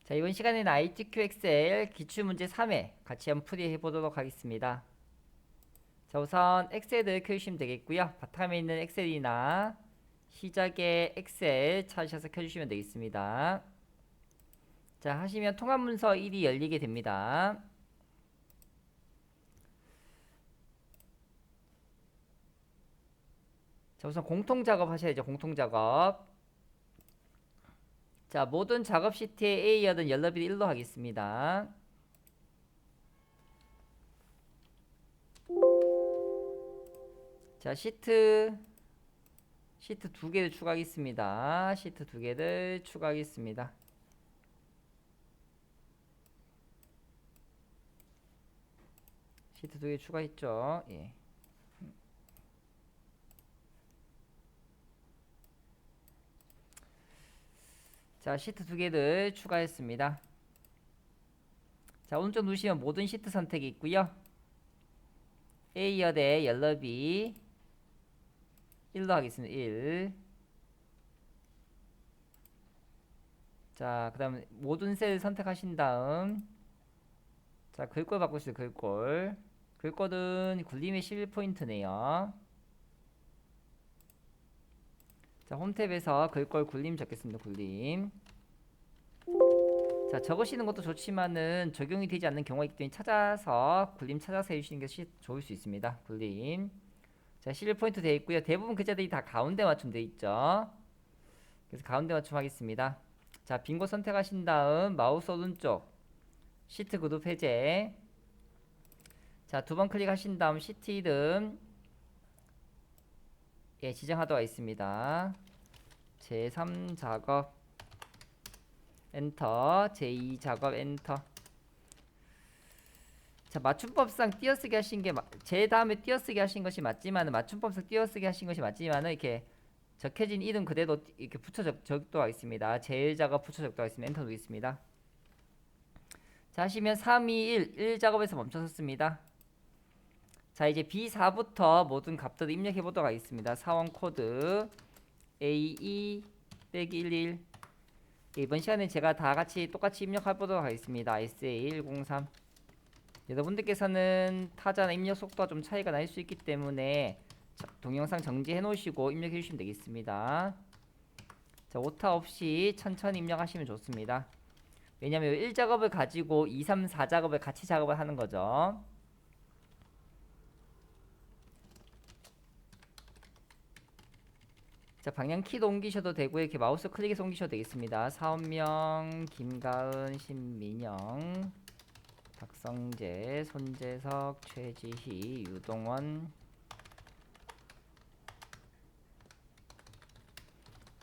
자, 이번 시간에는 ITQ 엑셀 기출문제 3회 같이 한번 풀이해 보도록 하겠습니다. 자, 우선 엑셀을 켜주시면 되겠고요. 바탕에 있는 엑셀이나 시작의 엑셀 찾으셔서 켜주시면 되겠습니다. 자, 하시면 통합문서 1이 열리게 됩니다. 자, 우선 공통작업 하셔야죠. 공통작업. 자, 모든 작업 시트의 A여든 연럽이 1로 하겠습니다. 자, 시트 두 개를 추가하겠습니다. 시트 두 개를 추가하겠습니다. 시트 두 개 추가했죠. 예. 자, 시트 두 개를 추가했습니다. 자, 오른쪽 누르시면 모든 시트 선택이 있고요. A열의 연럽이 1로 하겠습니다. 1. 자, 그 다음 모든 셀 선택하신 다음 자, 글꼴 바꾸시죠. 글꼴. 글꼴은 굴림의 11포인트네요. 자, 홈탭에서 글꼴 굴림 적겠습니다. 굴림. 자, 적으시는 것도 좋지만은 적용이 되지 않는 경우가 있기 때문에 찾아서 굴림 찾아서 해주시는 것이 좋을 수 있습니다. 굴림. 자, 11포인트 되어 있고요. 대부분 글자들이 다 가운데 맞춤 되어 있죠. 그래서 가운데 맞춤 하겠습니다. 자, 빈 곳 선택하신 다음 마우스 오른쪽 시트 그룹 해제. 자, 두 번 클릭하신 다음 시트 이름 예, 지정하도록 하겠습니다. 제3 작업 엔터. 제2 작업 엔터. 자, 맞춤법상 띄어쓰기 하신 게 제 다음에 띄어쓰기 하신 것이 맞지만은 맞춤법상 띄어쓰기 하신 것이 맞지만은 이렇게 적혀진 이름 그대로 이렇게 붙여 적도하겠습니다. 제일 작업 붙여 적도하겠습니다. 엔터 누르겠습니다. 자, 하시면 3, 2, 1 작업에서 멈춰섰습니다. 자, 이제 B4부터 모든 값들을 입력해 보도록 하겠습니다. 사원 코드 AE-111 이번 시간에 제가 다 같이 똑같이 입력해 보도록 하겠습니다. SA103 여러분들께서는 타자나 입력 속도가 좀 차이가 날 수 있기 때문에 동영상 정지해 놓으시고 입력해 주시면 되겠습니다. 자, 오타 없이 천천히 입력하시면 좋습니다. 왜냐하면 1작업을 가지고 2, 3, 4작업을 같이 작업을 하는 거죠. 자, 방향키도 옮기셔도 되고요. 이렇게 마우스 클릭해서 옮기셔도 되겠습니다. 사원명 김가은, 신민영, 박성재, 손재석, 최지희, 유동원,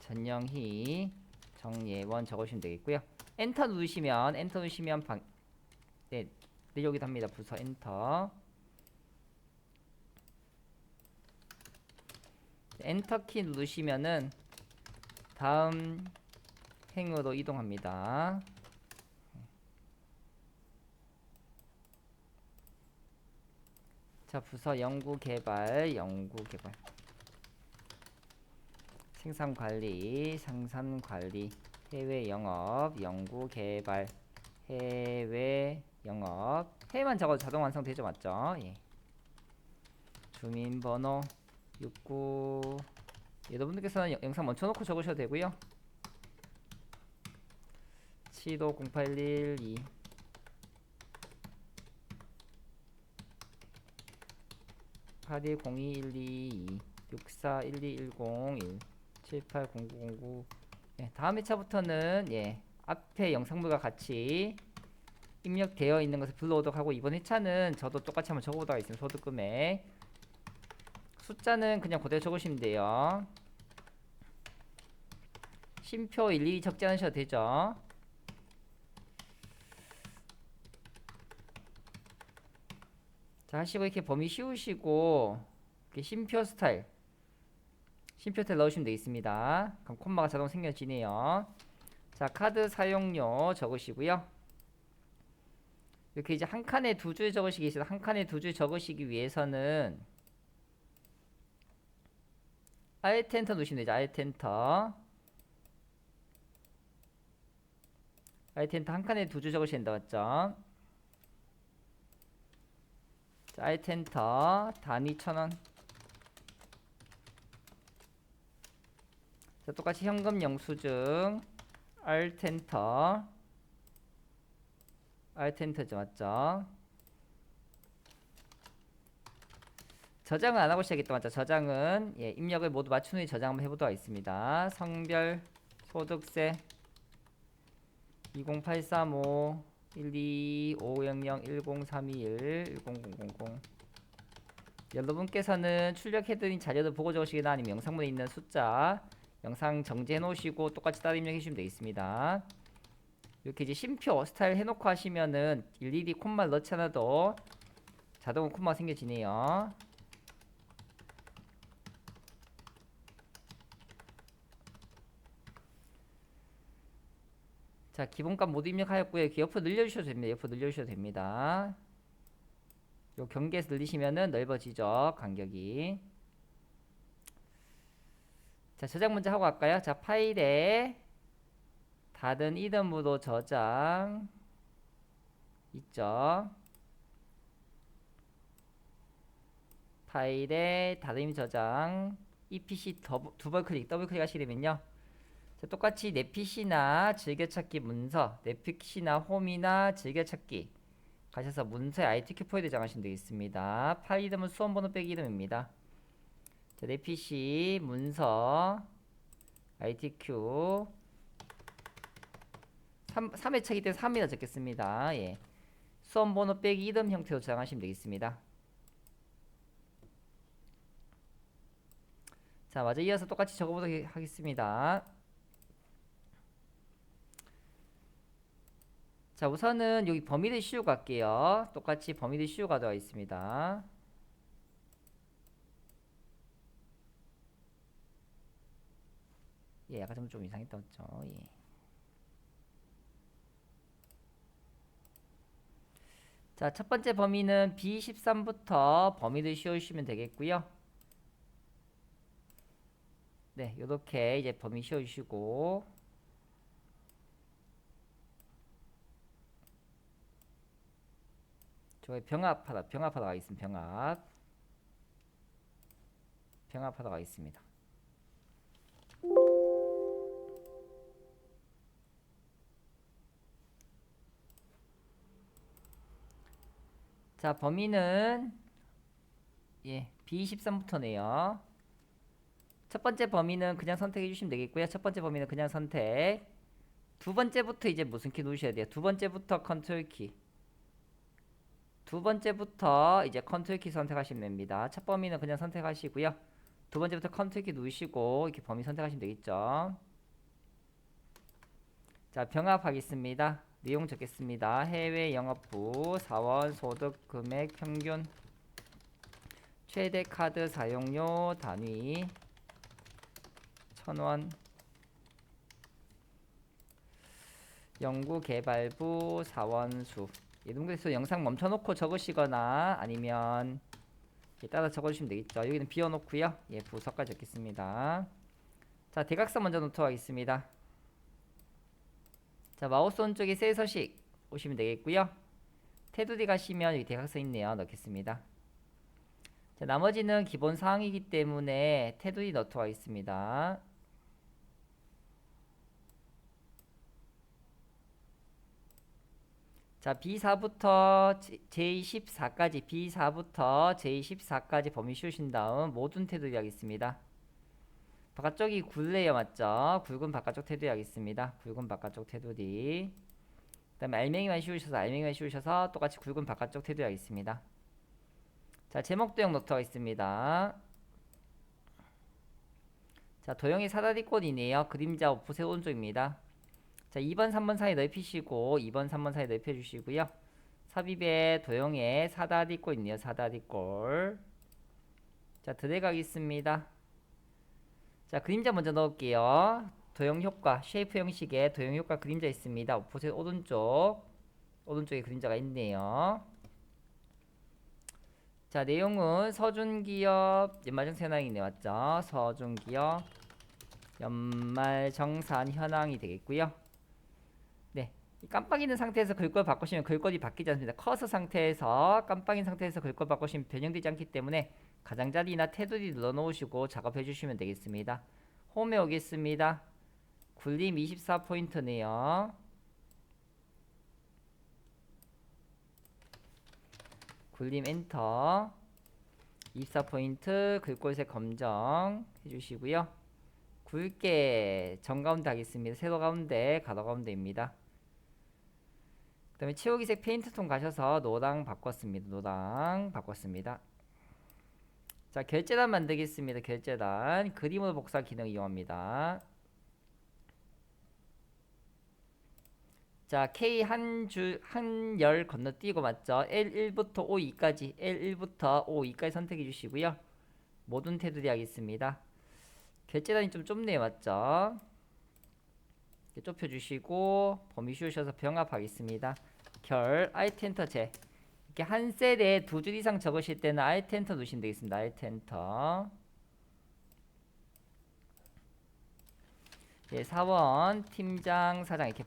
전영희, 정예원 적으시면 되겠고요. 엔터 누르시면 네, 내려오기도 합니다. 부서 엔터. 엔터 키 누르시면은 다음 행으로 이동합니다. 자, 부서 연구개발 생산관리 해외 영업 연구개발 해외 영업 해외만 적어도 자동 완성되죠. 맞죠? 예. 주민번호 69 여러분들께서는 영상 멈춰놓고 적으셔도 되고요. 750812 820212 641210 780909 예, 다음 회차부터는 예, 앞에 영상물과 같이 입력되어 있는 것을 불러오도록 하고 이번 회차는 저도 똑같이 한번 적어보도록 하겠습니다. 소득금액 숫자는 그냥 그대로 적으시면 돼요. 쉼표 일일이 적지 않으셔도 되죠. 자, 하시고 이렇게 범위 씌우시고 이렇게 쉼표 스타일 넣으시면 되겠습니다. 그럼 콤마가 자동 생겨지네요. 자, 카드 사용료 적으시고요. 이렇게 이제 한 칸에 두 줄 적으시기 위해서 한 칸에 두 줄 적으시기 위해서는 Alt 엔터 누르시면 되죠. Alt 엔터. 알텐터 한 칸에 두 줄 적으셔야 된다 맞죠? 자, 알텐터 단위 1,000원. 자, 똑같이 현금 영수증 알텐터죠 맞죠? 저장은 안 하고 시작했다 맞죠? 저장은 예, 입력을 모두 맞춘 후에 저장 한번 해보도록 하겠습니다. 성별 소득세 20835 12500 10321 10000 여러분께서는 출력해드린 자료를 보고 적으시거나 아니면 영상문에 있는 숫자 영상 정지해 놓으시고 똑같이 따라 입력해 주시면 되겠습니다. 이렇게 이제 쉼표 스타일 해놓고 하시면은 일일이 콤마를 넣지 않아도 자동으로 콤마가 생겨지네요. 자, 기본값 모두 입력하였고요. 이렇게 옆으로 늘려주셔도 됩니다. 옆으로 늘려주셔도 됩니다. 요 경계에서 늘리시면은 넓어지죠. 간격이. 자, 저장 먼저 하고 갈까요? 자, 파일에 다른 이름으로 저장 있죠. 파일에 다른 이름 저장 EPC 더블 클릭 하시게 되면요. 자, 똑같이 내 PC나 즐겨찾기 문서, 내 PC나 홈이나 즐겨찾기 가셔서 문서에 ITQ 포에 저장하시면 되겠습니다. 파일 이름은 수험번호 빼기 이름입니다. 자, 내 PC 문서 ITQ 3회차기 때문에 3이라 적겠습니다. 예. 수험번호 빼기 이름 형태로 저장하시면 되겠습니다. 자, 마저 이어서 똑같이 적어보도록 하겠습니다. 자, 우선은 여기 범위를 씌우고 갈게요. 똑같이 범위를 씌우고 가도록 하겠습니다. 예, 약간 좀 이상했다 맞죠? 예. 자, 첫 번째 범위는 B13부터 범위를 씌워주시면 되겠고요. 네, 요렇게 이제 범위 씌워주시고 저기 병합하다 가겠습니다. 병합하다 가겠습니다. 자, 범위는 예, B13부터네요. 첫 번째 범위는 그냥 선택해 주시면 되겠고요. 첫 번째 범위는 그냥 선택. 두 번째부터 이제 무슨 키 누르셔야 돼요? 두 번째부터 컨트롤 키. 두 번째부터 이제 컨트롤 키 선택하시면 됩니다. 첫 범위는 그냥 선택하시고요. 두 번째부터 컨트롤 키 누르시고 이렇게 범위 선택하시면 되겠죠. 자, 병합하겠습니다. 내용 적겠습니다. 해외 영업부 사원 소득 금액 평균 최대 카드 사용료 단위 1,000원 연구개발부 사원수 이동에서 영상 멈춰놓고 적으시거나 아니면 따라 적어주시면 되겠죠. 여기는 비워놓고요. 예, 부서까지 적겠습니다. 자, 대각선 먼저 놓도록 하겠습니다. 자, 마우스 오른쪽에 셀 서식 오시면 되겠고요. 테두리 가시면 여기 대각선 있네요. 넣겠습니다. 자, 나머지는 기본 사항이기 때문에 테두리 넣도록 하겠습니다. 자, B4부터 J14까지 B4부터 J14까지 범위 씌우신 다음 모든 테두리 하겠습니다. 바깥쪽이 굵네요 맞죠? 굵은 바깥쪽 테두리 하겠습니다. 굵은 바깥쪽 테두리. 그 다음에 알맹이만 씌우셔서 똑같이 굵은 바깥쪽 테두리 하겠습니다. 자, 제목 도형 넣도록 하겠습니다. 자, 도형이 사다리꼴이네요. 그림자 오프셋 오른쪽입니다. 자, 2번 3번 사이 넓히시고 2번 3번 사이 넓혀주시고요. 삽입에 도형에 사다리꼴 있네요. 사다리꼴. 자, 들어가겠습니다. 자, 그림자 먼저 넣을게요. 도형 효과, 쉐이프 형식의 도형 효과 그림자 있습니다. 오프셋 오른쪽에 그림자가 있네요. 자, 내용은 서준기업 연말정산 현황이네 맞죠? 서준기업 연말정산 현황이 되겠고요. 네, 깜빡이는 상태에서 글꼴 바꾸시면 글꼴이 바뀌지 않습니다. 커서 상태에서 깜빡인 상태에서 글꼴 바꾸시면 변형되지 않기 때문에 가장자리나 테두리 눌러놓으시고 작업해 주시면 되겠습니다. 홈에 오겠습니다. 굴림 24포인트네요. 굴림 엔터 24포인트 글꼴색 검정 해주시고요. 굵게 정가운데 하겠습니다. 세로 가운데 가로 가운데입니다. 그 다음에 채우기색 페인트톤 가셔서 노랑 바꿨습니다. 노랑 바꿨습니다. 자, 결제단 만들겠습니다. 결제단 그림으로 복사 기능 이용합니다. 자, K 한 열 건너뛰고 맞죠? L1부터 O2까지 L1부터 O2까지 선택해 주시고요. 모든 테두리 하겠습니다. 결제단이 좀 좁네요. 맞죠? 좁혀 주시고 범위 씌우셔서 병합하겠습니다. 결 Alt 엔터 제 이렇게 한 셀에 두 줄 이상 적으실 때는 Alt 엔터 누르시면 되겠습니다. Alt 엔터. 예, 사원 팀장 사장 이렇게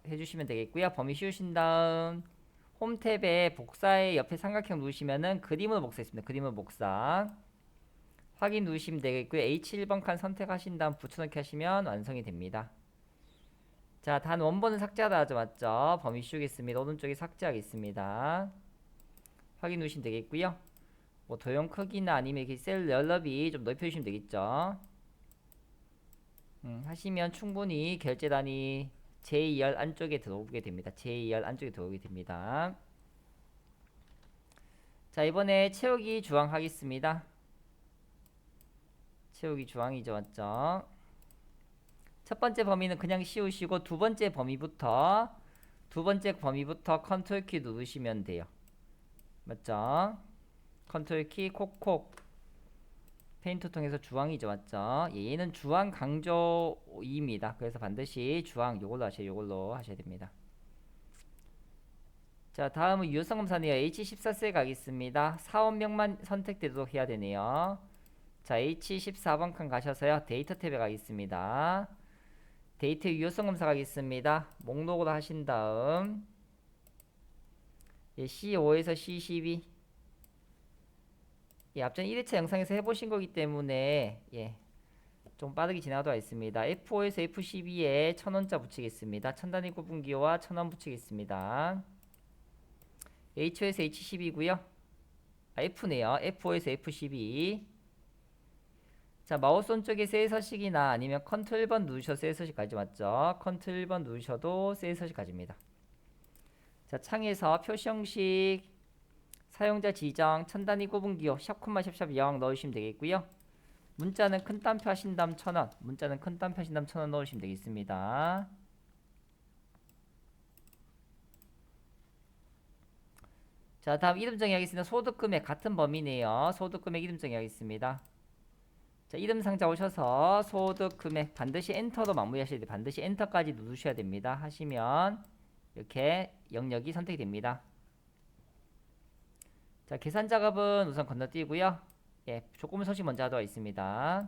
해주시면 되겠고요. 범위 씌우신 다음 홈 탭에 복사의 옆에 삼각형 누르시면은 그림으로 복사했습니다. 그림으로 복사. 확인 누르시면 되겠고요. H1번 칸 선택하신 다음 붙여넣기 하시면 완성이 됩니다. 자, 단 원본은 삭제하다 하죠. 맞죠? 범위 씌우겠습니다. 오른쪽에 삭제하겠습니다. 확인 누르시면 되겠고요. 뭐 도형 크기나 아니면 이렇게 셀 연럽이 좀 넓혀주시면 되겠죠. 하시면 충분히 결제단이 제2열 안쪽에 들어오게 됩니다. 제2열 안쪽에 들어오게 됩니다. 자, 이번에 채우기 주황 하겠습니다. 채우기 주황이죠. 맞죠? 첫 번째 범위는 그냥 씌우시고 두 번째 범위부터 컨트롤 키 누르시면 돼요. 맞죠? 컨트롤 키 콕콕 페인트 통해서 주황이죠. 맞죠? 얘는 주황 강조 2입니다. 그래서 반드시 주황 요걸로 하셔야 됩니다. 자, 다음은 유효성 검사네요. H14셀 가겠습니다. 사원명만 선택되도록 해야 되네요. 자, H14번 칸 가셔서요. 데이터 탭에 가겠습니다. 데이터 유효성 검사 가겠습니다. 목록으로 하신 다음 C5에서 C12 앞전 1회차 영상에서 해보신 거기 때문에 좀 빠르게 지나가도록 하겠습니다. F5에서 F12에 1000원자 붙이겠습니다. 첨단위 구분기호와 1000원 붙이겠습니다. H5에서 H12고요. F네요. F5에서 F12. 자, 마우스 오른쪽에 셀 서식이나 아니면 컨트롤 1번 누르셔서 셀 서식 가지 맞죠? 컨트롤 1번 누르셔도 셀 서식 가집니다. 자, 창에서 표시 형식 사용자 지정 첨단위 구분기호 샵콤마 샵샵 0 넣으시면 되겠고요. 문자는 큰 땀표 하신 다음 1000원, 문자는 큰 땀표 하신 다음 1000원 넣으시면 되겠습니다. 자, 다음 이름 정의하겠습니다. 소득금액 같은 범위네요. 소득금액 이름 정의하겠습니다. 자, 이름 상자 오셔서 소득금액 반드시 엔터로 마무리하셔야 돼요. 반드시 엔터까지 누르셔야 됩니다. 하시면 이렇게 영역이 선택이 됩니다. 자, 계산 작업은 우선 건너뛰고요. 조금 서식 먼저 하도록 하겠습니다.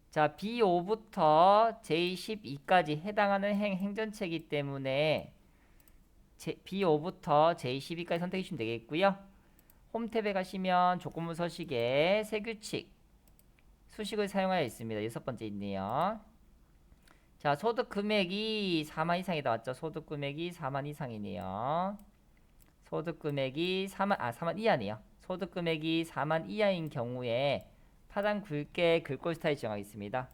자, B5부터 J12까지 해당하는 행전체이기 때문에 B5부터 J12까지 선택해 주시면 되겠고요. 홈 탭에 가시면 조건부 서식에 세규칙 수식을 사용하여 있습니다. 6번째 있네요. 자, 소득 금액이 4만 이상이다. 맞죠? 소득 금액이 4만 이상이네요. 소득 금액이 4만 이하네요. 소득 금액이 4만 이하인 경우에 파란 굵게 글꼴 스타일 지정하겠습니다.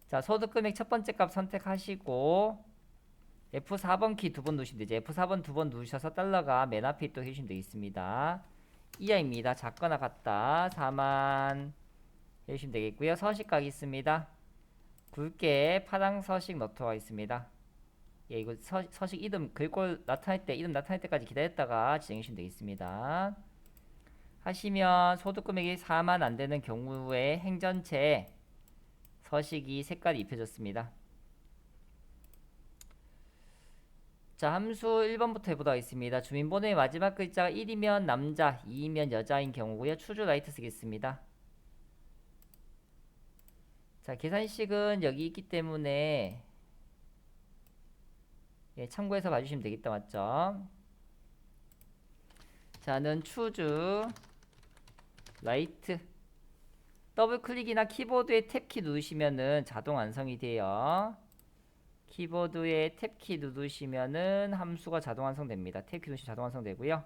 자, 소득 금액 첫 번째 값 선택하시고 F4번 키 두 번 누르시면 되죠. F4번 두 번 누르셔서 달러가 맨 앞에 있도록 해주시면 되겠습니다. 이하입니다. 작거나 같다. 4만 해주시면 되겠고요. 서식 가겠습니다. 굵게 파랑 서식 넣도록 하겠습니다. 이거 서식 이름 글꼴 나타날 때 이름 나타날 때까지 기다렸다가 지정해 주시면 되겠습니다. 하시면 소득 금액이 4만 안 되는 경우에 행전체 서식이 색깔이 입혀졌습니다. 자, 함수 1번부터 해보도록 하겠습니다. 주민번호의 마지막 글자가 1이면 남자, 2이면 여자인 경우고요. 추주 라이트 쓰겠습니다. 자, 계산식은 여기 있기 때문에 예, 참고해서 봐주시면 되겠다. 맞죠? 자는 추주 라이트 더블 클릭이나 키보드에 탭키 누르시면은 자동 완성이 돼요. 키보드에 탭키 누르시면은 함수가 자동 완성됩니다. 탭키 누르시면 자동 완성되고요.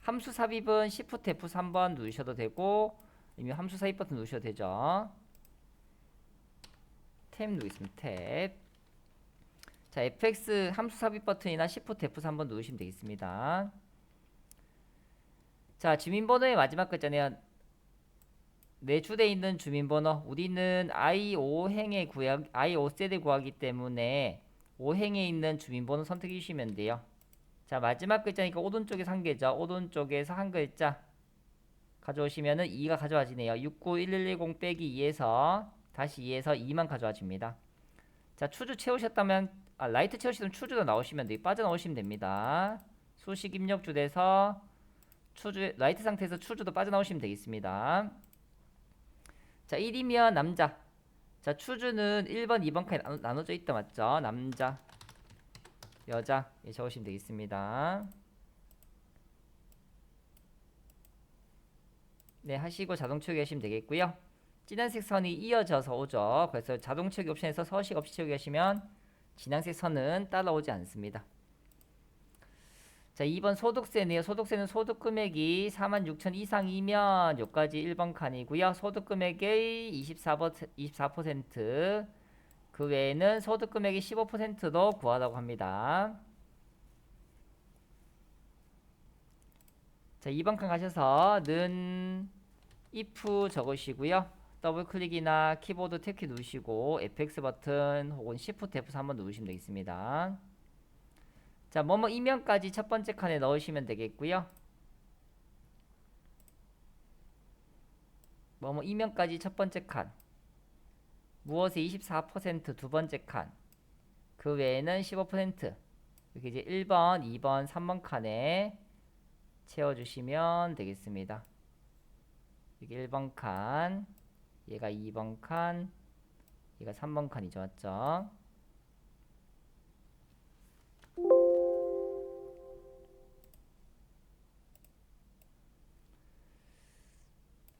함수 삽입은 Shift F3번 누르셔도 되고 이미 함수 삽입 버튼 누르셔도 되죠. 탭 누르겠습니다. 탭. 자, FX 함수 삽입 버튼이나 Shift F3번 누르시면 되겠습니다. 자, 주민번호의 마지막 글자네요. 내주되어 있는 주민번호. 우리는 I5행의 I5세대 구하기 때문에 5행에 있는 주민번호 선택해 주시면 돼요. 자, 마지막 글자니까 오른쪽에서 한 개죠. 오른쪽에서 한 글자 가져오시면은 2가 가져와지네요. 691110 빼기 2에서 다시 2에서 2만 가져와집니다. 자, 추주 채우셨다면 라이트 채우시면 추주도 나오시면 돼요. 빠져나오시면 됩니다. 수식 입력주 돼서 추주 라이트 상태에서 추주도 빠져나오시면 되겠습니다. 자, 1이면 남자. 자, 추주는 1번, 2번 칸에 나눠져 있다. 맞죠? 남자, 여자. 예, 적으시면 되겠습니다. 네, 하시고 자동 채우기 하시면 되겠고요. 진한색 선이 이어져서 오죠. 그래서 자동 채우기 옵션에서 서식 없이 채우기 하시면 진한색 선은 따라오지 않습니다. 자, 2번 소득세네요. 소득세는 소득 금액이 46,000 이상이면 여기까지 1번 칸이고요. 소득 금액의 24%, 그 외에는 소득 금액의 15%도 구하라고 합니다. 자, 2번 칸 가셔서 는 if 적으시고요. 더블 클릭이나 키보드 탭키 누르시고 FX 버튼 혹은 Shift F3 한번 누르시면 되겠습니다. 자, 뭐뭐 이면까지 첫 번째 칸에 넣으시면 되겠고요. 뭐뭐 이면까지 첫 번째 칸, 무엇의 24%두 번째 칸, 그 외에는 15% 이렇게 이제 1번, 2번, 3번 칸에 채워주시면 되겠습니다. 이게 1번 칸, 얘가 2번 칸, 얘가 3번 칸이죠. 맞죠?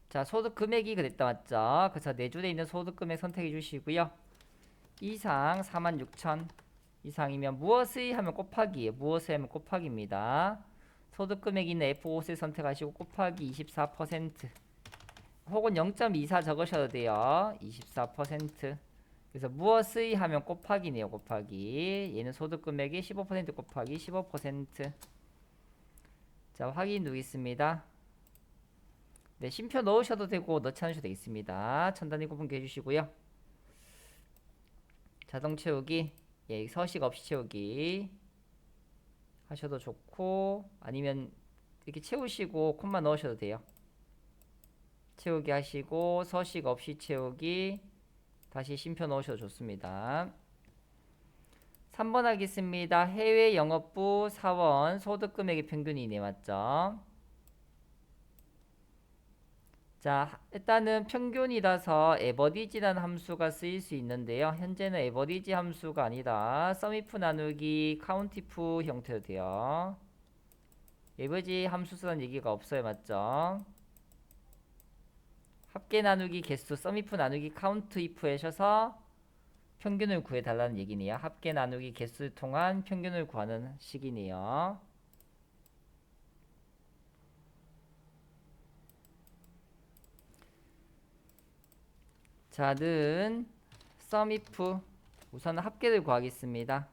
자, 소득 금액이 그랬다. 맞죠? 그래서 내줄에 있는 소득 금액 선택해 주시고요. 이상 46,000 이상이면 무엇의 하면 곱하기예요. 무엇의 하면 곱하기입니다. 소득 금액이 있는 F5를 선택하시고 곱하기 24% 혹은 0.24 적으셔도 돼요. 24%. 그래서 무엇의 하면 곱하기네요. 곱하기. 얘는 소득 금액이 15% 곱하기 15%. 자, 확인 누르겠습니다. 네, 쉼표 넣으셔도 되고 넣지 않으셔도 되겠습니다. 천단위 구분기 해주시고요. 자동 채우기, 예, 서식 없이 채우기 하셔도 좋고 아니면 이렇게 채우시고 콤마 넣으셔도 돼요. 채우기 하시고 서식 없이 채우기 다시 쉼표 넣으셔도 좋습니다. 3번 하겠습니다. 해외 영업부 사원 소득 금액의 평균이네. 맞죠? 자, 일단은 평균이라서 에버리지라는 함수가 쓰일 수 있는데요. 현재는 에버리지 함수가 아니라 썸이프 나누기 카운티프 형태로 돼요. 에버리지 함수 쓰는 얘기가 없어요. 맞죠? 합계 나누기 개수 썸이프 나누기 카운트이프 하셔서 평균을 구해달라는 얘기네요. 합계 나누기 개수를 통한 평균을 구하는 식이네요. 자, 는 썸이프 우선 합계를 구하겠습니다.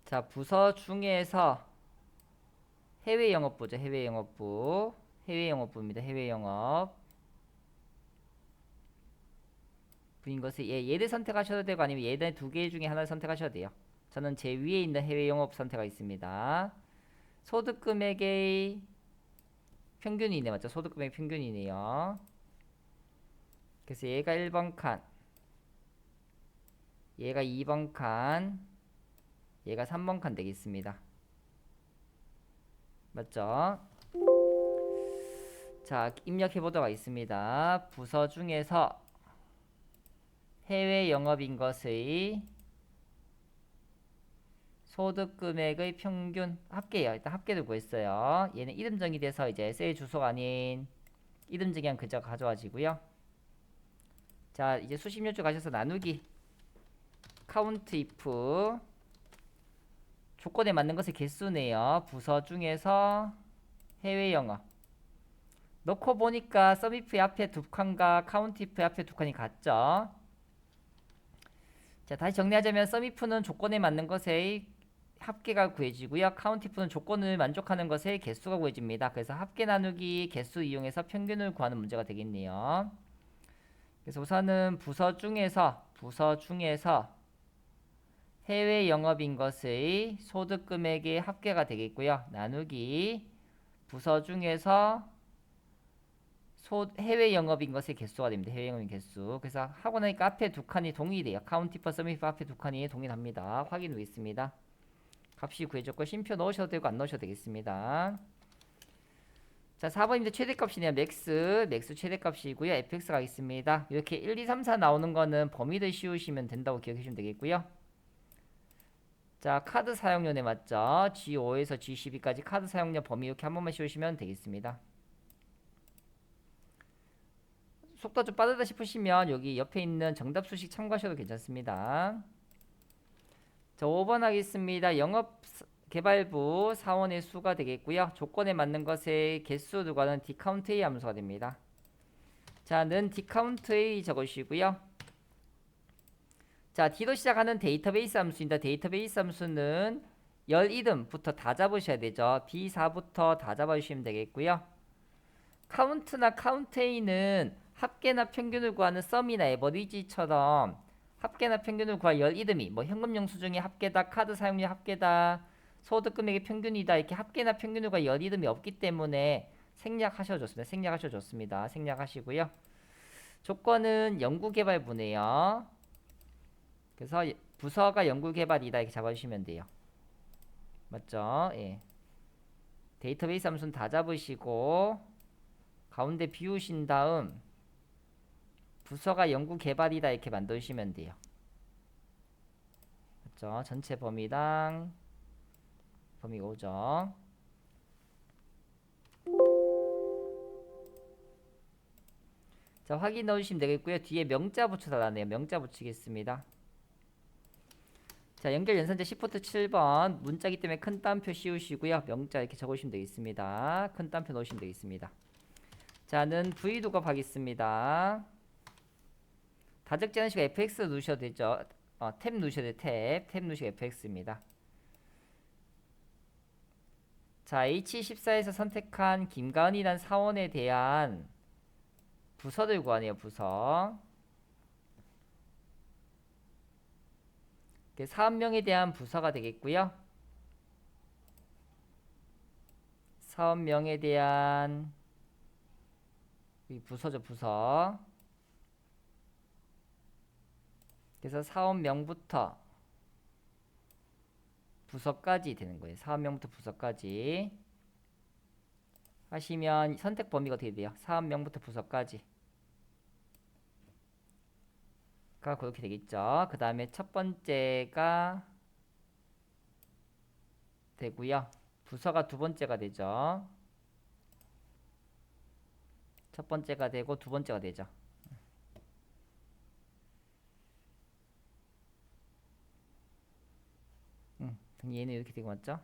자, 부서 중에서 해외 영업부죠. 해외 영업부. 해외 영업부입니다. 해외 영업. 부인 것을 얘를 선택하셔도 되고 아니면 얘네 두 개 중에 하나를 선택하셔도 돼요. 저는 제 위에 있는 해외 영업 선택하겠습니다. 소득 금액의 평균이네. 맞죠? 소득 금액 평균이네요. 그래서 얘가 1번 칸, 얘가 2번 칸, 얘가 3번 칸 되겠습니다. 맞죠? 자, 입력해 보도록 하겠습니다. 부서 중에서 해외 영업인 것의 소득 금액의 평균 합계요. 일단 합계를 구했어요. 얘는 이름 정의돼서 이제 셀 주소가 아닌 이름 정의한 글자가 가져와지고요. 자, 이제 수십 몇 줄 가셔서 나누기 count if 조건에 맞는 것의 개수네요. 부서 중에서 해외 영어 넣고 보니까 sumif의 앞에 두 칸과 count if의 앞에 두 칸이 같죠. 자, 다시 정리하자면 sumif는 조건에 맞는 것의 합계가 구해지고요. count if는 조건을 만족하는 것의 개수가 구해집니다. 그래서 합계 나누기 개수 이용해서 평균을 구하는 문제가 되겠네요. 그래서 우선은 부서 중에서 해외 영업인 것의 소득 금액의 합계가 되겠고요. 나누기 부서 중에서 해외 영업인 것의 개수가 됩니다. 해외 영업인 개수. 그래서 하고 나니까 앞에 두 칸이 동일해요. count if, sum if 앞에 두 칸이 동일합니다. 확인 후있습니다. 값이 구해졌고 쉼표 넣으셔도 되고 안 넣으셔도 되겠습니다. 자, 4번입니다. 최대값이네요. 맥스 최대값이고요. fx가 있습니다. 이렇게 1, 2, 3, 4 나오는 거는 범위를 씌우시면 된다고 기억해 주시면 되겠고요. 자, 카드 사용료네 맞죠? G5에서 G12까지 카드 사용료 범위 이렇게 한 번만 씌우시면 되겠습니다. 속도 좀 빠르다 싶으시면 여기 옆에 있는 정답 수식 참고하셔도 괜찮습니다. 자, 5번 하겠습니다. 영업개발부 사원의 수가 되겠고요. 조건에 맞는 것의 개수를 구하는 dcountA 함수가 됩니다. 자, 는 dcountA 적으시고요. 자, D로 시작하는 데이터베이스 함수입니다. 데이터베이스 함수는 열 이름부터 다 잡으셔야 되죠. B4부터 다 잡아주시면 되겠고요. count나 countA는 합계나 평균을 구하는 sum이나 average처럼 합계나 평균을 구할 열 이름이 뭐 현금 영수증의 합계다, 카드 사용료 합계다, 소득 금액의 평균이다 이렇게 합계나 평균을 구할 열 이름이 없기 때문에 생략하셔줬습니다. 생략하시고요. 조건은 연구개발부네요. 그래서 부서가 연구개발이다 이렇게 잡아주시면 돼요. 맞죠? 예. 데이터베이스 함수는 다 잡으시고 가운데 비우신 다음 부서가 연구개발이다 이렇게 만드시면 돼요. 맞죠? 전체 범위당 범위가 오죠. 자, 확인 넣으시면 되겠고요. 뒤에 명자 붙여달라네요. 명자 붙이겠습니다. 자, 연결 연산자 시프트 7번 문자기 때문에 큰 따옴표 씌우시고요. 명자 이렇게 적으시면 되겠습니다. 큰 따옴표 넣으시면 되겠습니다. 자, 는 v도급 하겠습니다. 다적지 않으시고 fx 누르셔도 되죠. 탭 누르셔도 돼요. 탭 누르시고 fx입니다. 자, H14에서 선택한 김가은이란 사원에 대한 부서를 구하네요. 부서. 사업명에 대한 부서가 되겠고요. 사업명에 대한 부서죠. 부서. 그래서 사업명부터 부서까지 되는 거예요. 사업명부터 부서까지 하시면 선택 범위가 어떻게 돼요? 사업명부터 부서까지 가 그렇게 되겠죠. 그 다음에 첫 번째가 되고요. 부서가 두 번째가 되죠. 첫 번째가 되고 두 번째가 되죠. 얘는 이렇게 되고 맞죠?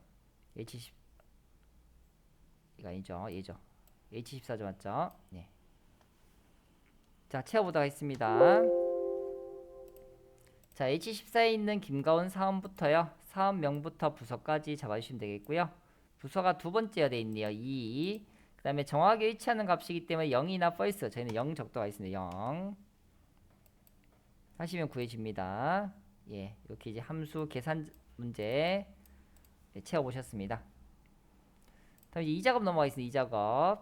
H10 이거 아니죠. 얘죠. H14죠 맞죠? 네. 자, 채워보도록 하겠습니다. 자, H14에 있는 김가온 사원부터요. 사원명부터 부서까지 잡아주시면 되겠고요. 부서가 두 번째가 돼 있네요. 2. 그 다음에 정확하게 일치하는 값이기 때문에 0이나 false. 저희는 0 적도가 있습니다. 0 하시면 구해집니다. 예, 이렇게 이제 함수 계산 문제 채워보셨습니다. 다음 이제 2작업 넘어가겠습니다. 2작업.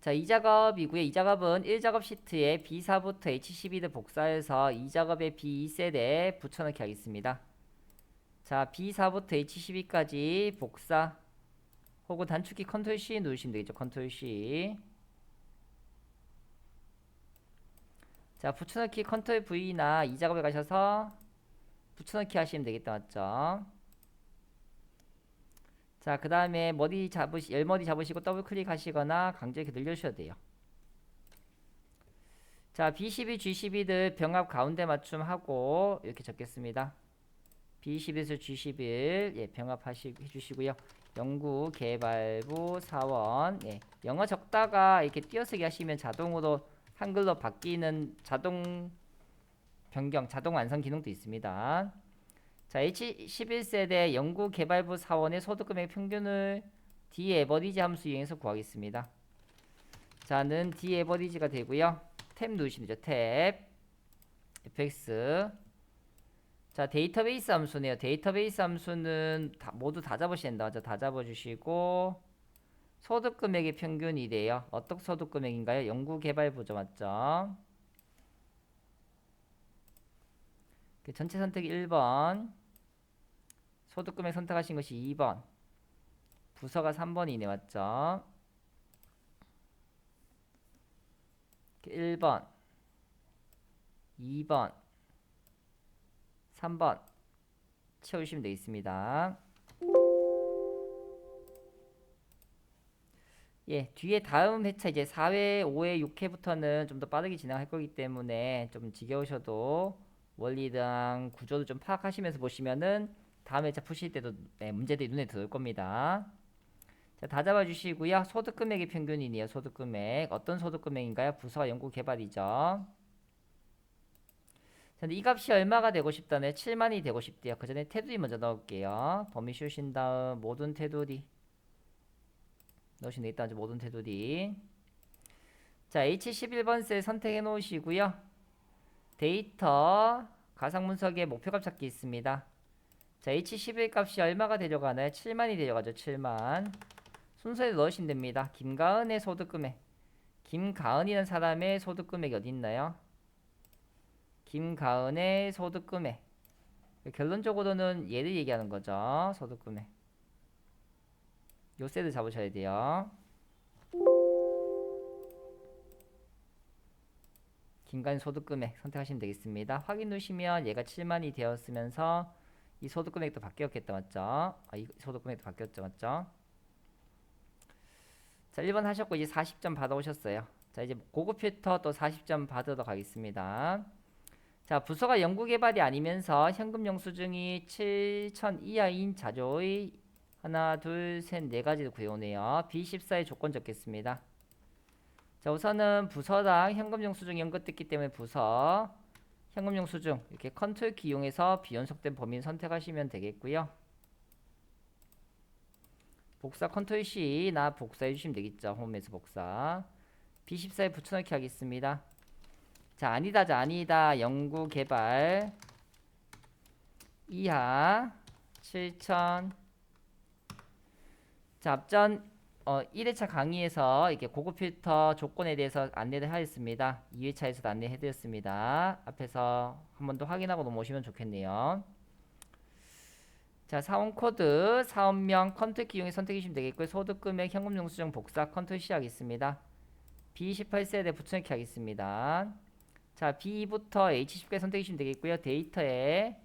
자, 2작업이고요. 2작업은 1작업 시트에 B4부터 H12를 복사해서 2작업의 B2셀에 붙여넣기 하겠습니다. 자, B4부터 H12까지 복사 혹은 단축키 컨트롤 C 누르시면 되겠죠. 컨트롤 C. 자, 붙여넣기 컨트롤 V나 2작업에 가셔서 붙여넣기 하시면 되겠다. 맞죠? 자, 그 다음에 열머리 잡으시고 더블 클릭하시거나 강제 이렇게 늘려주셔야 돼요. 자, B12, G12들 병합 가운데 맞춤하고 이렇게 적겠습니다. B11에서 G11 예, 해주시고요. 연구개발부 사원 예, 영어 적다가 이렇게 띄어쓰기 하시면 자동으로 한글로 바뀌는 자동 변경, 자동 완성 기능도 있습니다. 자, H11세대 연구개발부 사원의 소득금액 평균을 dAverage 함수 이용해서 구하겠습니다. 자는 dAverage가 되고요. 탭 누르시면 되죠. 탭 fx. 자, 데이터베이스 함수네요. 데이터베이스 함수는 모두 다 잡으셔야 된다. 다 잡아주시고 소득금액의 평균이래요. 어떤 소득금액인가요? 연구개발부죠. 맞죠? 전체 선택이 1번, 소득금액 선택하신 것이 2번, 부서가 3번이네. 맞죠? 1번, 2번, 3번 채우시면 되겠습니다. 예, 뒤에 다음 회차 이제 4회, 5회, 6회부터는 좀 더 빠르게 진행할 거기 때문에 좀 지겨우셔도 원리랑 구조도 좀 파악하시면서 보시면은 다음 회차 푸실 때도 네, 문제들이 눈에 들어올 겁니다. 자, 다 잡아주시고요. 소득금액의 평균이네요. 소득금액. 어떤 소득금액인가요? 부서와 연구개발이죠. 근데 이 값이 얼마가 되고 싶다네? 7만이 되고 싶대요. 그 전에 테두리 먼저 넣을게요. 범위 씌우신 다음 모든 테두리 넣으시면 되겠다. 모든 테두리. 자, H11번 셀 선택해 놓으시고요. 데이터 가상문서기에 목표값 찾기 있습니다. 자, H11 값이 얼마가 되려가나요? 7만이 되려가죠. 7만. 순서에 넣으시면 됩니다. 김가은의 소득금액. 김가은이라는 사람의 소득금액이 어디 있나요? 김가은의 소득금액. 결론적으로는 얘를 얘기하는 거죠. 소득금액. 요 셀을 잡으셔야 돼요. 김가은 소득금액 선택하시면 되겠습니다. 확인 누르시면 얘가 7만이 되었으면서 이 소득금액도 바뀌었겠다. 맞죠? 이 소득금액도 바뀌었죠. 맞죠? 자, 1번 하셨고 이제 40점 받아오셨어요. 자, 이제 고급 필터 또 40점 받으러 가겠습니다. 자, 부서가 연구개발이 아니면서 현금 영수증이 7천 이하인 자료의 하나, 둘, 셋, 네 가지를 구해오네요. B14의 조건 적겠습니다. 자, 우선은 부서랑 현금 영수증 연결됐기 때문에 부서, 현금 영수증 이렇게 컨트롤 키 이용해서 비연속된 범위를 선택하시면 되겠고요. 복사 컨트롤 C나 복사해 주시면 되겠죠. 홈에서 복사. B14에 붙여넣기 하겠습니다. 자, 아니다. 자, 아니다. 연구 개발 이하 7천. 자, 앞전 1회차 강의에서 이렇게 고급 필터 조건에 대해서 안내를 하였습니다. 2회차에서도 안내해드렸습니다. 앞에서 한 번 더 확인하고 넘어오시면 좋겠네요. 자, 사원 코드, 사원명, 컨트롤 키 이용해 선택해 주시면 되겠고요. 소득금액, 현금 영수증 복사, 컨트롤 C 하겠습니다. B28셀에 붙여넣기 하겠습니다. 자, B부터 H10까지 선택해 주시면 되겠고요. 데이터에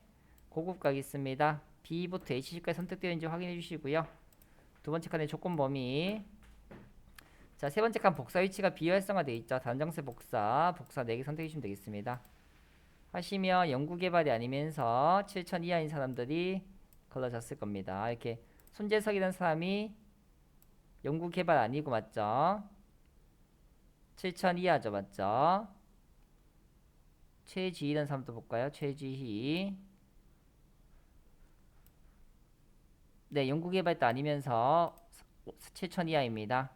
고급 가겠습니다. B부터 H10까지 선택되어 있는지 확인해 주시고요. 두 번째 칸의 조건 범위. 자, 세 번째 칸 복사 위치가 비활성화되어 있죠. 단정세 복사 4개 선택해 주시면 되겠습니다. 하시면 연구개발이 아니면서 7천 이하인 사람들이 걸러졌을 겁니다. 이렇게 손재석이라는 사람이 연구개발 아니고 맞죠? 7천 이하죠. 맞죠? 최지희라는 사람도 볼까요? 최지희. 네, 연구개발도 아니면서 7천 이하입니다.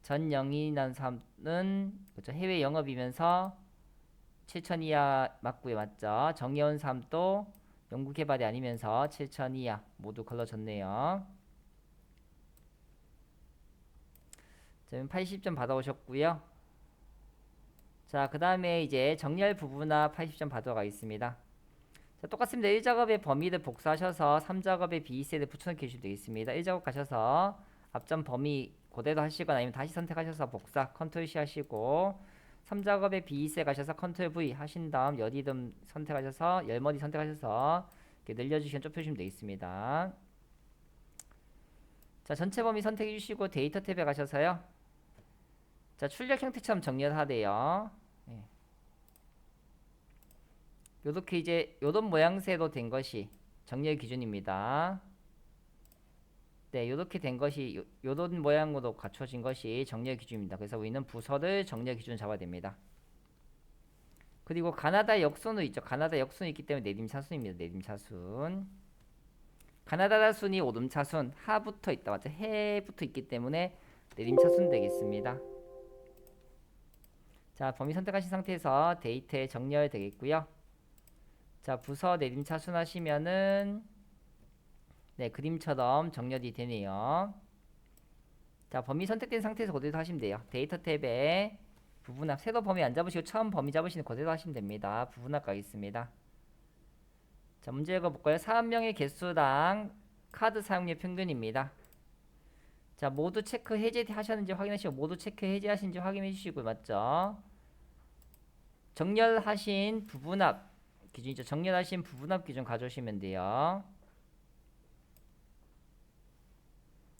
전영인이라는 사람은 그렇죠. 해외 영업이면서 7천 이하 맞고요. 맞죠? 정예원 사람도 연구개발이 아니면서 7천 이하 모두 걸러졌네요. 지금 80점 받아오셨고요. 자, 그 다음에 이제 정렬 부분합 80점 받아가겠습니다. 자, 똑같습니다. 1작업의 범위를 복사하셔서 3작업의 B셀을 붙여넣기 해주시면 되겠습니다. 1작업 가셔서 앞전 범위 그대로 하시거나 아니면 다시 선택하셔서 복사 컨트롤 C 하시고 3작업의 B셀 가셔서 컨트롤 V 하신 다음 열이름 선택하셔서 열머리 선택하셔서 이렇게 늘려주시면 좁혀주시면 되겠습니다. 자, 전체 범위 선택해 주시고 데이터 탭에 가셔서요. 자, 출력 형태처럼 정렬 하래요. 예. 요렇게 이제 요런 모양새로 된 것이 정렬 기준입니다. 네, 요렇게 된 것이 요런 모양으로 갖춰진 것이 정렬 기준입니다. 그래서 우리는 부서를 정렬 기준 잡아야 됩니다. 그리고 가나다 역순도 있죠. 가나다 역순이 있기 때문에 내림차순입니다. 내림차순. 가나다 순이 오름차순 하부터 있다 맞죠? 해부터 있기 때문에 내림차순 되겠습니다. 자, 범위 선택하신 상태에서 데이터에 정렬 되겠고요. 자, 부서 내림차순 하시면은 네, 그림처럼 정렬이 되네요. 자, 범위 선택된 상태에서 그대로 하시면 돼요. 데이터 탭에 부분합 새로 범위 안 잡으시고 처음 범위 잡으시는 그대로 하시면 됩니다. 부분합 가겠습니다. 자, 문제 읽어볼까요? 사업명의 개수랑 카드 사용료 평균입니다. 자, 모두 체크 해제 하셨는지 확인하시고 모두 체크 해제하신지 확인해 주시고 맞죠? 정렬하신 부분합 기준이죠. 정렬하신 부분합 기준 가져오시면 돼요.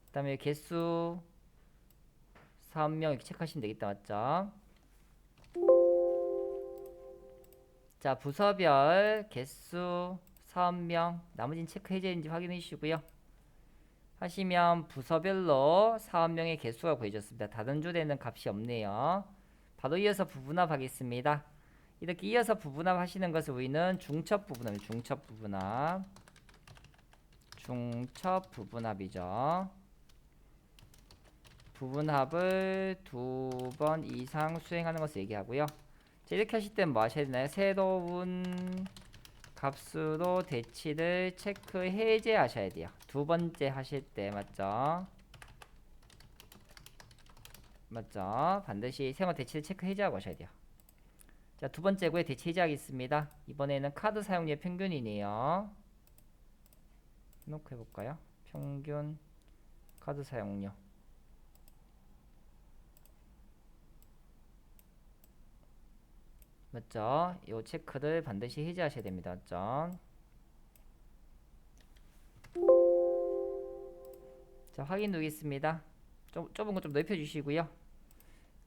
그 다음에 개수 사업명 이렇게 체크하시면 되겠다 맞죠? 자, 부서별 개수 사업명 나머지는 체크 해제인지 확인해 주시고요. 하시면 부서별로 사업명의 개수가 구해졌습니다. 다른 줄에는 값이 없네요. 바로 이어서 부분합 하겠습니다. 이렇게 이어서 부분합 하시는 것을 우리는 중첩 부분합, 중첩 부분합이죠. 부분합을 2번 이상 수행하는 것을 얘기하고요. 자, 이렇게 하실 때 뭐 하셔야 되나요? 새로운 값으로 대치를 체크 해제하셔야 돼요. 두 번째 하실 때 맞죠? 맞죠? 반드시 새로운 대치를 체크 해제하고 하셔야 돼요. 자, 두 번째고에 대치 해제하겠습니다. 이번에는 카드 사용료 평균이네요. 놓고 해볼까요? 평균 카드 사용료. 맞죠? 이 체크를 반드시 해제하셔야 됩니다. 맞죠? 자, 확인 누르겠습니다. 좁은 거 좀 넓혀주시고요.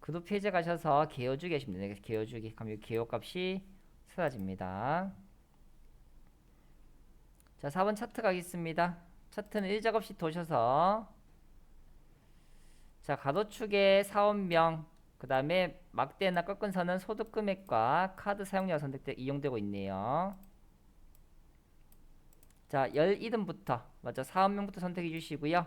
그룹 해제 가셔서 개요주기 하시면 됩니다. 개요주기. 그럼 이 개요 값이 사라집니다. 자, 4번 차트 가겠습니다. 차트는 1작업씩 도셔서 자, 가로축에 사업명 그 다음에 막대나 꺾은 선은 소득 금액과 카드 사용료가 선택돼 이용되고 있네요. 자, 열 이름부터 맞죠? 사업명부터 선택해 주시고요.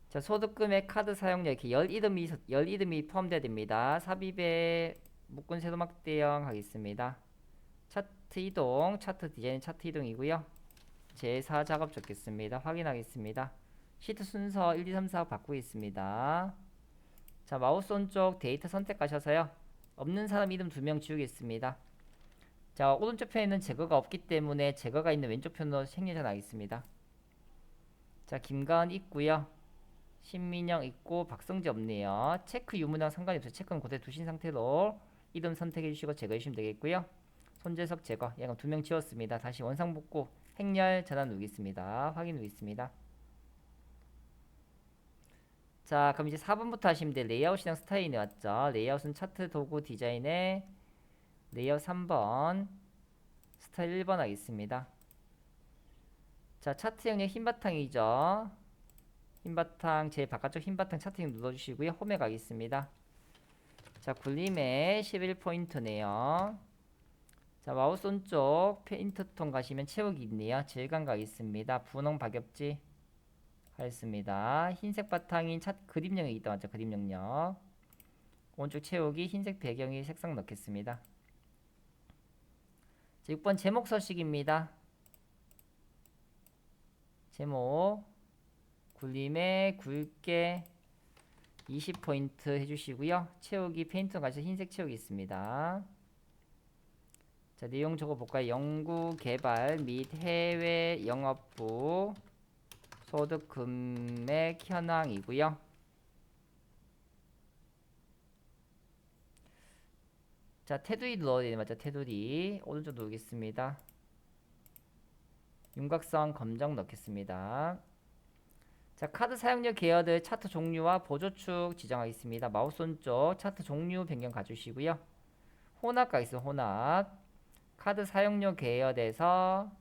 자, 소득 금액, 카드 사용료 이렇게 열 이름이 포함되어야 됩니다. 삽입에 묶은 세로 막대형 하겠습니다. 차트 이동, 차트 디자인 차트 이동이고요. 제4 작업 적겠습니다. 확인하겠습니다. 시트 순서 1, 2, 3, 4 바꾸겠습니다. 자, 마우스 오른쪽 데이터 선택하셔서요. 없는 사람 이름 2명 지우겠습니다. 자, 오른쪽 편에는 제거가 없기 때문에 제거가 있는 왼쪽 편으로 생략해 나가겠습니다. 자, 김가은 있고요. 신민영 있고 박성재 없네요. 체크 유무랑 상관이 없어요. 체크는 그대로 두신 상태로 이름 선택해 주시고 제거해 주시면 되겠고요. 손재석 제거. 예, 그럼 2명 지웠습니다. 다시 원상복구 행렬 전환 누르겠습니다. 확인 누르겠습니다. 자, 그럼 이제 4번부터 하시면 돼요. 레이아웃이랑 스타일이 나왔죠. 레이아웃은 차트 도구 디자인에 레이아웃 3번 스타일 1번 하겠습니다. 자, 차트 형량 흰 바탕이죠. 흰 바탕 제일 바깥쪽 흰 바탕 차트 형 눌러주시고요. 홈에 가겠습니다. 자, 굴림에 11포인트네요. 자, 마우스 오른쪽 페인트 톤 가시면 채우기 있네요. 질감 가겠습니다. 분홍 박엽지 하였습니다. 흰색 바탕인 그림 영역이 있다 맞죠? 그림 영역. 오른쪽 채우기 흰색 배경이 색상 넣겠습니다. 자, 6번 제목 서식입니다. 제목 굴림에 굵게 20포인트 해주시고요. 채우기 페인트 가셔서 흰색 채우기 있습니다. 자, 내용 적어볼까요? 연구 개발 및 해외 영업부 소득 금액 현황이고요. 자, 테두리도 넣어야 되는 맞죠? 테두리 오른쪽 누르겠습니다. 윤곽선 검정 넣겠습니다. 자, 카드 사용료 계열들 차트 종류와 보조축 지정하겠습니다. 마우스 오른쪽 차트 종류 변경 가주시고요. 혼합 가겠습니다. 혼합. 카드 사용료 계열에서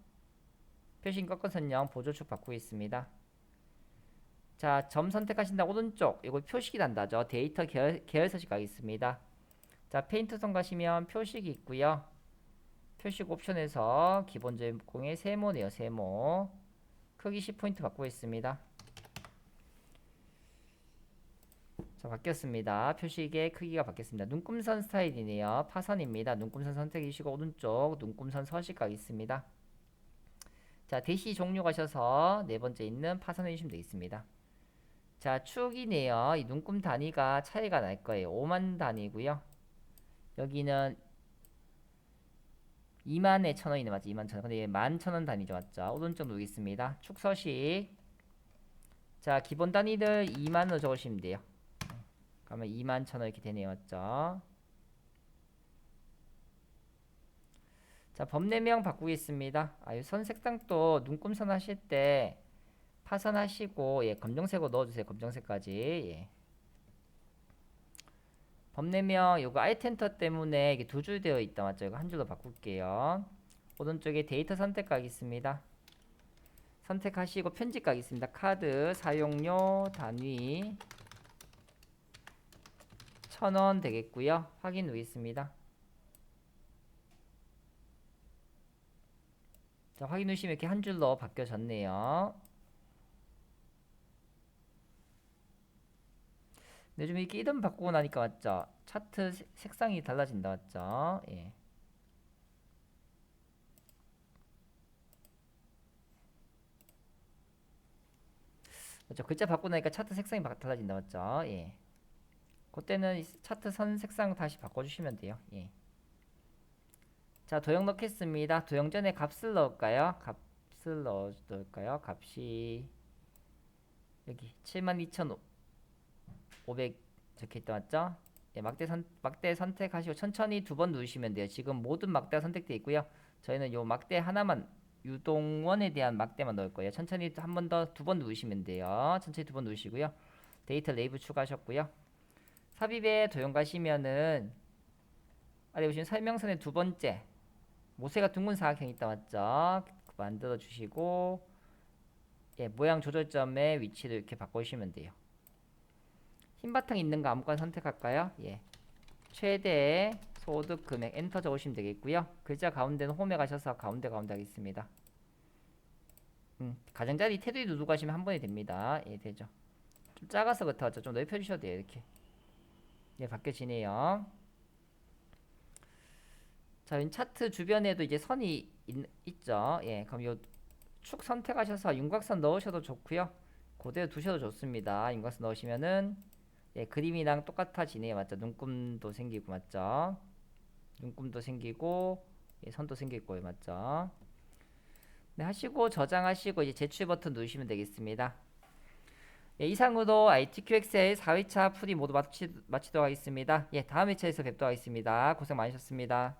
표시 꺾어선형 보조축 바꾸고 있습니다. 자, 점 선택하신다 오른쪽 이거 표식이 난다죠. 데이터 계열 서식 가겠습니다. 자, 페인트선 가시면 표식이 있고요. 표식 옵션에서 기본적인 공의 세모네요. 세모. 크기 10포인트 바꾸고 있습니다. 자, 바뀌었습니다. 표식의 크기가 바뀌었습니다. 눈금선 스타일이네요. 파선입니다. 눈금선 선택해주시고 오른쪽 눈금선 서식 가겠습니다. 자, 대시 종류 가셔서 네 번째 있는 파선 해주시면 되겠습니다. 자, 축이네요. 이 눈금 단위가 차이가 날 거예요. 5만 단위고요. 여기는 2만에 1,000원이네. 맞죠? 2만 1,000원. 근데 얘 11,000원 단위죠. 맞죠? 오른쪽 누르겠습니다. 축 서식. 자, 기본 단위를 2만으로 적으시면 돼요. 그러면 21,000원 이렇게 되네요. 맞죠? 자, 범례명 바꾸겠습니다. 이 선 색상도 눈금선 하실 때 파선하시고, 예, 검정색으로 넣어주세요. 검정색까지. 예. 범례명 요거 알텐터 때문에 이게 두 줄 되어 있다. 맞죠? 이거 한 줄로 바꿀게요. 오른쪽에 데이터 선택 가겠습니다. 선택하시고 편집 가겠습니다. 카드 사용료 단위 1,000원 되겠고요. 확인 누르겠습니다. 자, 확인 누르시면 이렇게 한 줄로 바뀌어졌네요. 근데 좀 이렇게 이름 바꾸고 나니까 맞죠? 차트 색상이 달라진다. 맞죠? 예. 맞죠? 글자 바꾸고 나니까 차트 색상이 달라진다. 맞죠? 예. 그때는 차트 선 색상 다시 바꿔주시면 돼요. 예. 자, 도형 넣겠습니다. 도형 전에 값을 넣을까요? 값을 넣을까요? 값이 여기 72,500 적혀있다. 맞죠? 예, 막대 선택하시고 천천히 두 번 누르시면 돼요. 지금 모든 막대가 선택되어 있고요. 저희는 요 막대 하나만 유동원에 대한 막대만 넣을 거예요. 천천히 한 번 더 두 번 누르시면 돼요. 천천히 두 번 누르시고요. 데이터 레이블 추가하셨고요. 삽입에 도형 가시면은 아래 보시면 설명선의 두 번째 모세가 둥근 사각형 있다. 맞죠? 만들어 주시고 예, 모양 조절점의 위치를 이렇게 바꿔주시면 돼요. 흰 바탕 있는 거 아무거나 선택할까요? 예. 최대 소득 금액 엔터 적으시면 되겠고요. 글자 가운데는 홈에 가셔서 가운데 하겠습니다. 가장자리 테두리 누르고 가시면 한 번에 됩니다. 예, 되죠. 좀 작아서 그렇죠. 좀 넓혀 주셔도 돼요. 이렇게. 예, 바뀌어지네요. 자, 이 차트 주변에도 이제 선이 있죠. 예, 그럼 요 축 선택하셔서 윤곽선 넣으셔도 좋고요. 그대로 두셔도 좋습니다. 윤곽선 넣으시면은 예, 그림이랑 똑같아지네요. 맞죠? 눈금도 생기고 맞죠? 눈금도 생기고 예, 선도 생기고요. 맞죠? 네, 하시고 저장하시고 이제 제출 버튼 누르시면 되겠습니다. 예, 이상으로 ITQXL 4회차 풀이 모두 마치도록 하겠습니다. 예, 다음 회차에서 뵙도록 하겠습니다. 고생 많으셨습니다.